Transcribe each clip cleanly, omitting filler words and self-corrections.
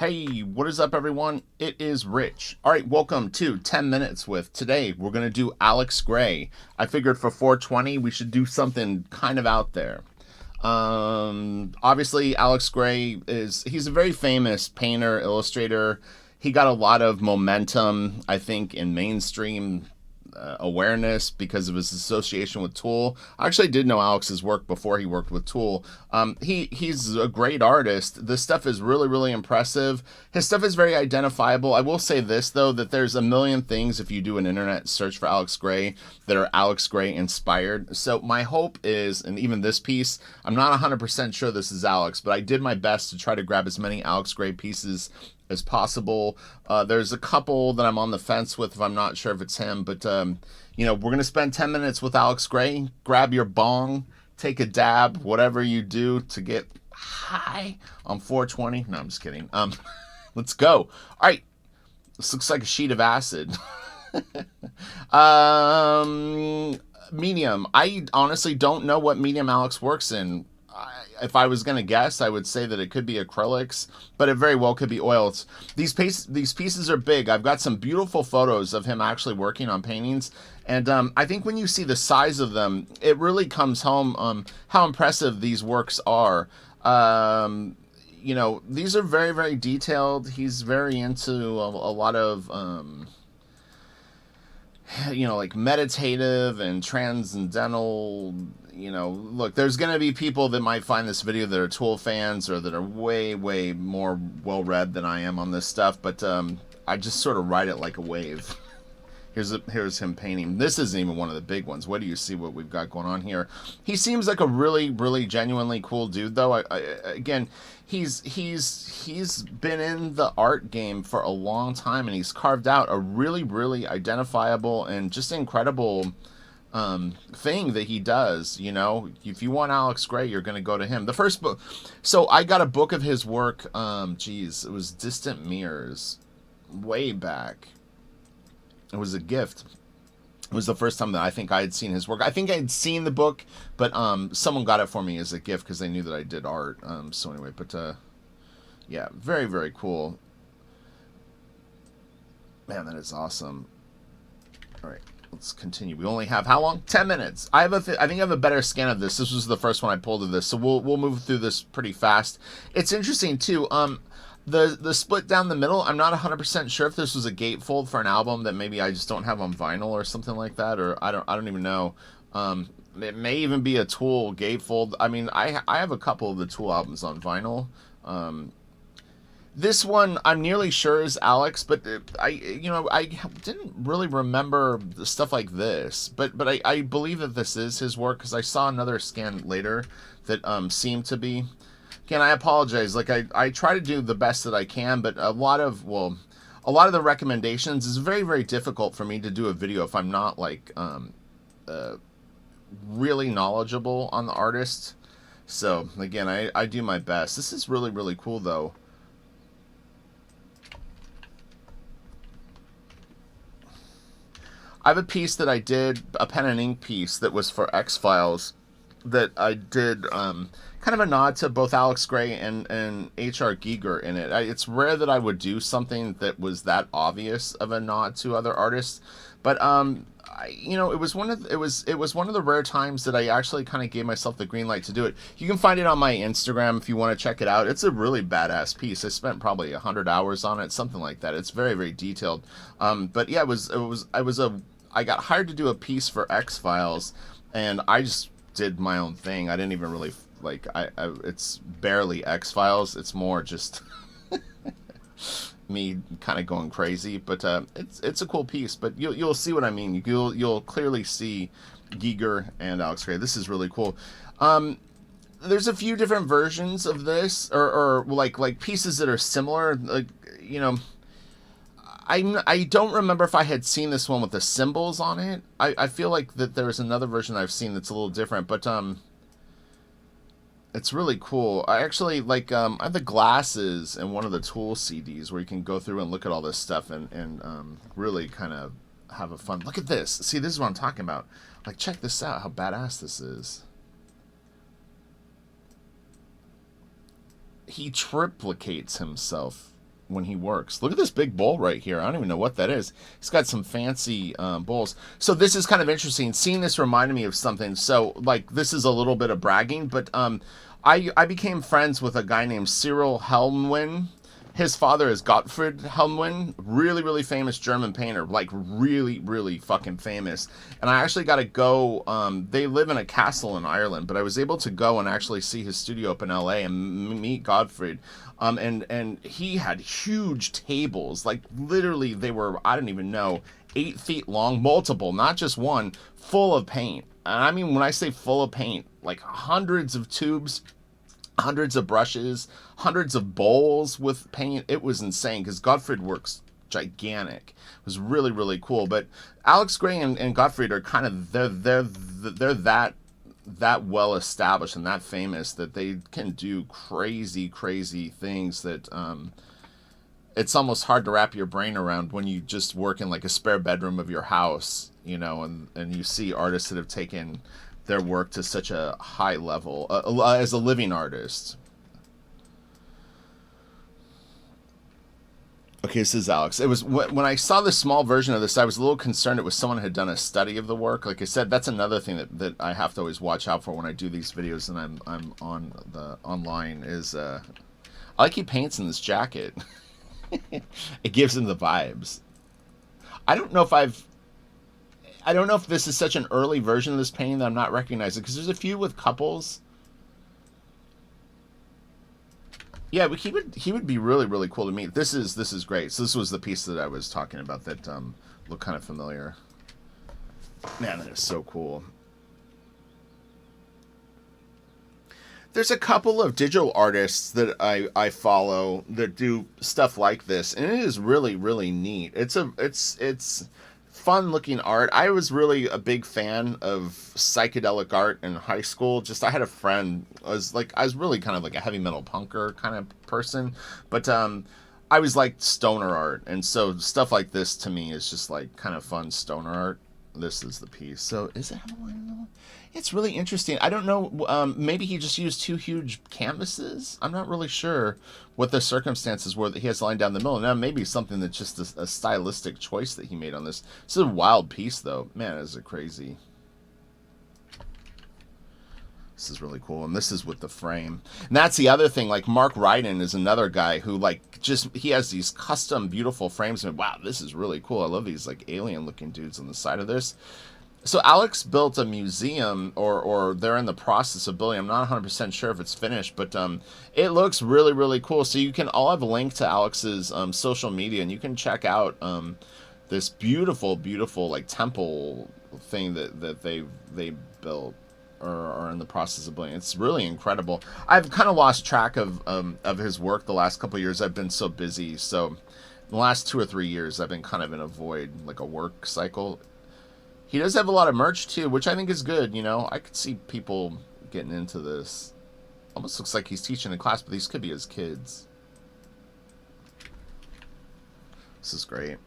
Hey, what is up, everyone? It is Rich. All right, welcome to 10 Minutes with. Today, we're going to do Alex Gray. I figured for 420, we should do something kind of out there. Obviously, Alex Gray he's a very famous painter, illustrator. He got a lot of momentum, I think, in mainstream awareness because of his association with Tool. I actually did know Alex's work before he worked with Tool. He's a great artist. This stuff is really, really impressive. His stuff is very identifiable. I will say this, though, that there's a million things if you do an internet search for Alex Gray that are Alex Gray inspired. So my hope is, and even this piece, I'm not 100% sure this is Alex, but I did my best to try to grab as many Alex Gray pieces as possible. There's a couple that I'm on the fence with if I'm not sure if it's him, but we're going to spend 10 minutes with Alex Gray. Grab your bong, take a dab, whatever you do to get high on 420. No, I'm just kidding. Let's go. All right. This looks like a sheet of acid. Medium. I honestly don't know what medium Alex works in. If I was going to guess, I would say that it could be acrylics, but it very well could be oils. These pieces are big. I've got some beautiful photos of him actually working on paintings, and I think when you see the size of them, it really comes home how impressive these works are. These are very, very detailed. He's very into a lot of like meditative and transcendental. Look, there's going to be people that might find this video that are Tool fans or that are way, way more well-read than I am on this stuff, but I just sort of ride it like a wave. Here's him painting. This isn't even one of the big ones. What do you see what we've got going on here? He seems like a really, really genuinely cool dude, though. Again, he's been in the art game for a long time, and he's carved out a really, really identifiable and just incredible thing that he does. If you want Alex Gray, you're going to go to him. The first book, so I got a book of his work. It was Distant Mirrors, way back. It was a gift. It was the first time that I think I had seen his work. I think I had seen the book, but someone got it for me as a gift because they knew that I did art. So anyway, but yeah, very, very cool. Man, that is awesome. All right, let's continue. We only have how long? 10 minutes. I think I have a better scan of this. This was the first one I pulled of this, so we'll move through this pretty fast. It's interesting too. The split down the middle, I'm not 100% sure if this was a gatefold for an album that maybe I just don't have on vinyl or something like that, or I don't even know. It may even be a Tool gatefold. I mean, I have a couple of the Tool albums on vinyl. This one I'm nearly sure is Alex, but I didn't really remember stuff like this. But I believe that this is his work because I saw another scan later that seemed to be. Again, I apologize. Like I try to do the best that I can, but a lot of the recommendations is very, very difficult for me to do a video if I'm not like really knowledgeable on the artist. So again, I do my best. This is really, really cool though. I have a piece that I did, a pen and ink piece that was for X-Files that I did kind of a nod to both Alex Gray and H.R. Giger in it. It's rare that I would do something that was that obvious of a nod to other artists, but it was one of the rare times that I actually kind of gave myself the green light to do it. You can find it on my Instagram if you want to check it out. It's a really badass piece. I spent probably 100 hours on it, something like that. It's very, very detailed. But yeah, I got hired to do a piece for X-Files, and I just did my own thing. I didn't even really it's barely X-Files. It's more just me kind of going crazy, but it's a cool piece. But you'll see what I mean. You'll clearly see Giger and Alex Gray. This is really cool. There's a few different versions of this, or like pieces that are similar. I don't remember if I had seen this one with the symbols on it. I feel like that there was another version I've seen that's a little different, but it's really cool. I actually I have the glasses and one of the Tool CDs where you can go through and look at all this stuff and really kind of have a fun. Look at this. See, this is what I'm talking about. Like, check this out. How badass this is. He triplicates himself when he works. Look at this big bowl right here. I don't even know what that is. He's got some fancy bowls. So this is kind of interesting. Seeing this reminded me of something. So like this is a little bit of bragging, but I became friends with a guy named Cyril Helmwin. His father is Gottfried Helmwin, really, really famous German painter, like really, really fucking famous. And I actually got to go, they live in a castle in Ireland, but I was able to go and actually see his studio up in LA and meet Gottfried. And he had huge tables, like literally they were, I don't even know, 8 feet long, multiple, not just one, full of paint. And I mean, when I say full of paint, like hundreds of tubes, hundreds of brushes, hundreds of bowls with paint. It was insane because Gottfried works gigantic. It was really, really cool. But Alex Gray and Gottfried are kind of they're that well established and that famous that they can do crazy, crazy things that it's almost hard to wrap your brain around when you just work in like a spare bedroom of your house, you know, and you see artists that have taken their work to such a high level as a living artist. Okay, this is Alex. It was when I saw the small version of this, I was a little concerned it was someone who had done a study of the work. Like I said, that's another thing that I have to always watch out for when I do these videos and I'm on the online is I like he paints in this jacket. It gives him the vibes. I don't know if this is such an early version of this painting that I'm not recognizing, because there's a few with couples. Yeah, but he would be really, really cool to meet. This is great. So this was the piece that I was talking about that looked kind of familiar. Man, that is so cool. There's a couple of digital artists that I follow that do stuff like this, and it is really, really neat. It's fun looking art. I was really a big fan of psychedelic art in high school. Just I had a friend, I was really kind of like a heavy metal punker kind of person, but I was like stoner art, and so stuff like this to me is just like kind of fun stoner art. This is the piece. So is it? It's really interesting. I don't know. Maybe he just used 2 huge canvases. I'm not really sure what the circumstances were that he has lined down the middle. Now maybe something that's just a stylistic choice that he made on this. This is a wild piece, though. Man, is it crazy. This is really cool, and this is with the frame. And that's the other thing. Like Mark Ryden is another guy who he has these custom beautiful frames. And wow, this is really cool. I love these like alien-looking dudes on the side of this. So Alex built a museum, or they're in the process of building. I'm not 100% sure if it's finished, but it looks really, really cool. So I'll have a link to Alex's social media, and you can check out this beautiful, beautiful like temple thing that they built or are in the process of building. It's really incredible. I've kind of lost track of his work the last couple of years. I've been so busy. So the last 2 or 3 years, I've been kind of in a void, like a work cycle. He does have a lot of merch, too, which I think is good, you know. I could see people getting into this. Almost looks like he's teaching a class, but these could be his kids. This is great.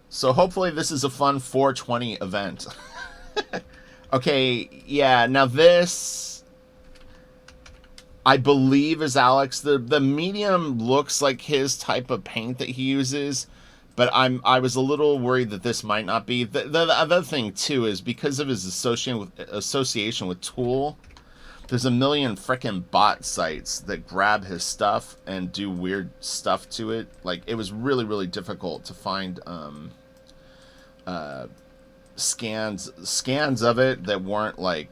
So hopefully this is a fun 420 event. Okay, yeah, now this I believe is Alex. The medium looks like his type of paint that he uses, but I was a little worried that this might not be. The other thing too is because of his association with Tool, there's a million frickin' bot sites that grab his stuff and do weird stuff to it. Like it was really, really difficult to find scans of it that weren't like.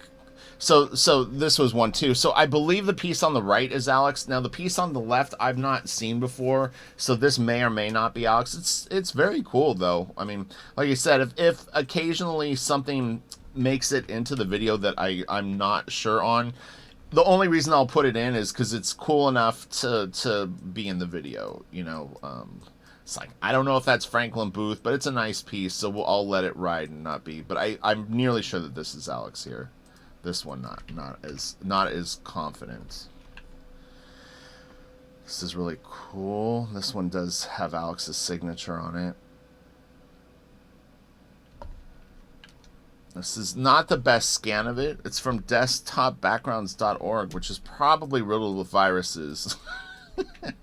So this was one too. So I believe the piece on the right is Alex. Now the piece on the left I've not seen before, so this may or may not be Alex. It's very cool though. I mean, like I said, if occasionally something makes it into the video that I'm not sure on, the only reason I'll put it in is because it's cool enough to be in the video. You know, it's like I don't know if that's Franklin Booth, but it's a nice piece, so I'll let it ride and not be. But I'm nearly sure that this is Alex here. This one not as confident. This is really cool. This one does have Alex's signature on it. This is not the best scan of it. It's from desktopbackgrounds.org, which is probably riddled with viruses. I'm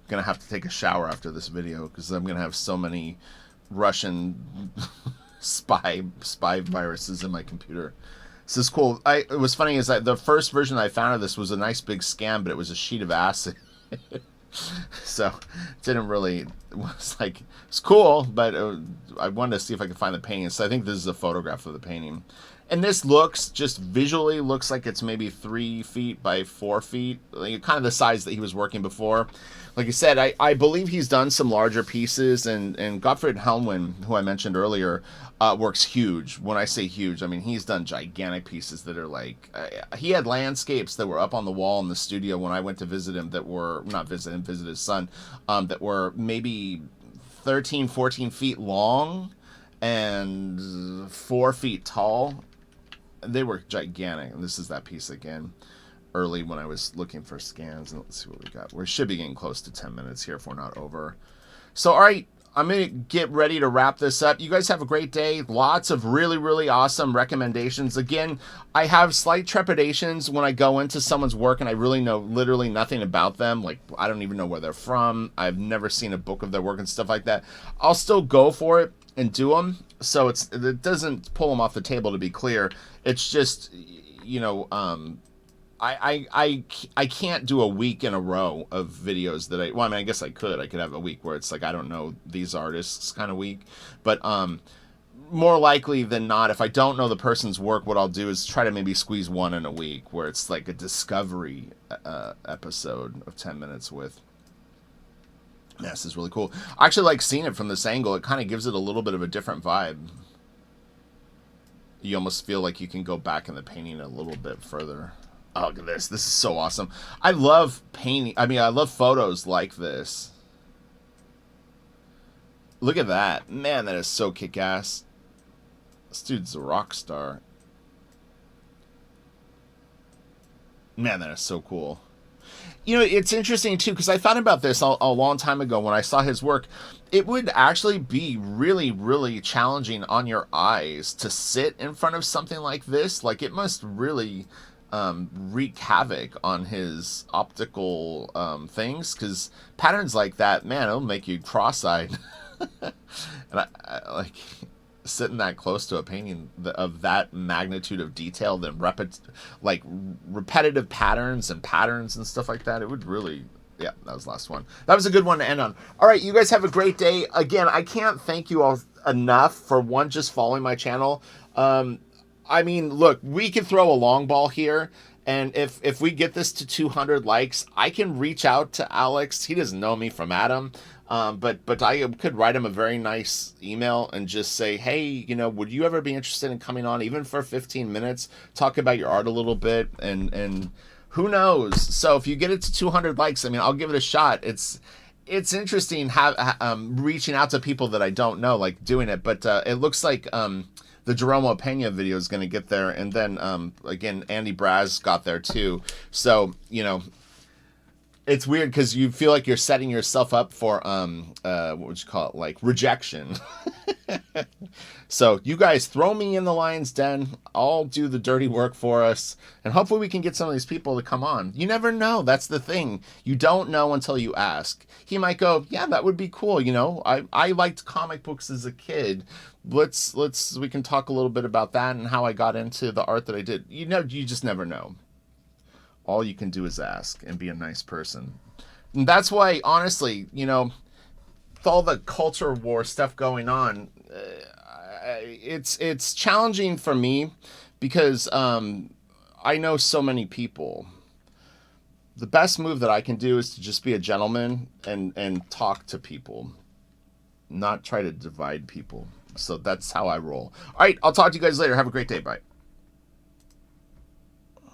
going to have to take a shower after this video because I'm going to have so many Russian spy viruses in my computer. This is cool. It was funny is that the first version I found of this was a nice big scan, but it was a sheet of acid. So it didn't really, it was like, it's cool, but I wanted to see if I could find the painting. So I think this is a photograph of the painting. And this looks, just visually looks like it's maybe 3 feet by 4 feet, like kind of the size that he was working before. Like I said, I believe he's done some larger pieces, and Gottfried Helmwin, who I mentioned earlier, works huge. When I say huge, I mean he's done gigantic pieces that are like, he had landscapes that were up on the wall in the studio when I went to visit him that were, not visit him, visit his son, that were maybe 13, 14 feet long and 4 feet tall. They were gigantic. And this is that piece again, early when I was looking for scans. And let's see what we got. We should be getting close to 10 minutes here if we're not over. So, all right, I'm going to get ready to wrap this up. You guys have a great day. Lots of really, really awesome recommendations. Again, I have slight trepidations when I go into someone's work and I really know literally nothing about them. Like, I don't even know where they're from. I've never seen a book of their work and stuff like that. I'll still go for it and do them. So it doesn't pull them off the table, to be clear. It's just, you know, I can't do a week in a row of videos that well, I mean, I guess I could have a week where it's like, I don't know these artists kind of week, but more likely than not, if I don't know the person's work, what I'll do is try to maybe squeeze one in a week where it's like a discovery episode of 10 minutes with. This is really cool. I actually like seeing it from this angle. It kind of gives it a little bit of a different vibe. You almost feel like you can go back in the painting a little bit further. Oh, look at this. This is so awesome. I love painting. I mean, I love photos like this. Look at that. Man, that is so kick-ass. This dude's a rock star. Man, that is so cool. You know, it's interesting, too, because I thought about this a long time ago when I saw his work. It would actually be really, really challenging on your eyes to sit in front of something like this. Like, it must really wreak havoc on his optical things, because patterns like that, man, it'll make you cross-eyed. And I like sitting that close to a painting of that magnitude of detail, then repetitive patterns and stuff like that, it would really, yeah, that was the last one. That was a good one to end on. All right, you guys have a great day. Again, I can't thank you all enough for just following my channel. I mean, look, we can throw a long ball here, and if we get this to 200 likes, I can reach out to Alex. He doesn't know me from Adam. But I could write him a very nice email and just say, hey, you know, would you ever be interested in coming on, even for 15 minutes, talk about your art a little bit, and who knows? So if you get it to 200 likes, I mean, I'll give it a shot. It's interesting reaching out to people that I don't know, like doing it. But it looks like the Jerome Pena video is going to get there, and then again, Andy Braz got there too. So you know. It's weird because you feel like you're setting yourself up for what would you call it, like rejection. So you guys throw me in the lion's den. I'll do the dirty work for us, and hopefully we can get some of these people to come on. You never know. That's the thing. You don't know until you ask. He might go, yeah, that would be cool. You know, I liked comic books as a kid. We can talk a little bit about that and how I got into the art that I did. You know, you just never know. All you can do is ask and be a nice person. And that's why, honestly, you know, with all the culture war stuff going on, it's challenging for me because I know so many people. The best move that I can do is to just be a gentleman and talk to people, not try to divide people. So that's how I roll. All right, I'll talk to you guys later. Have a great day. Bye.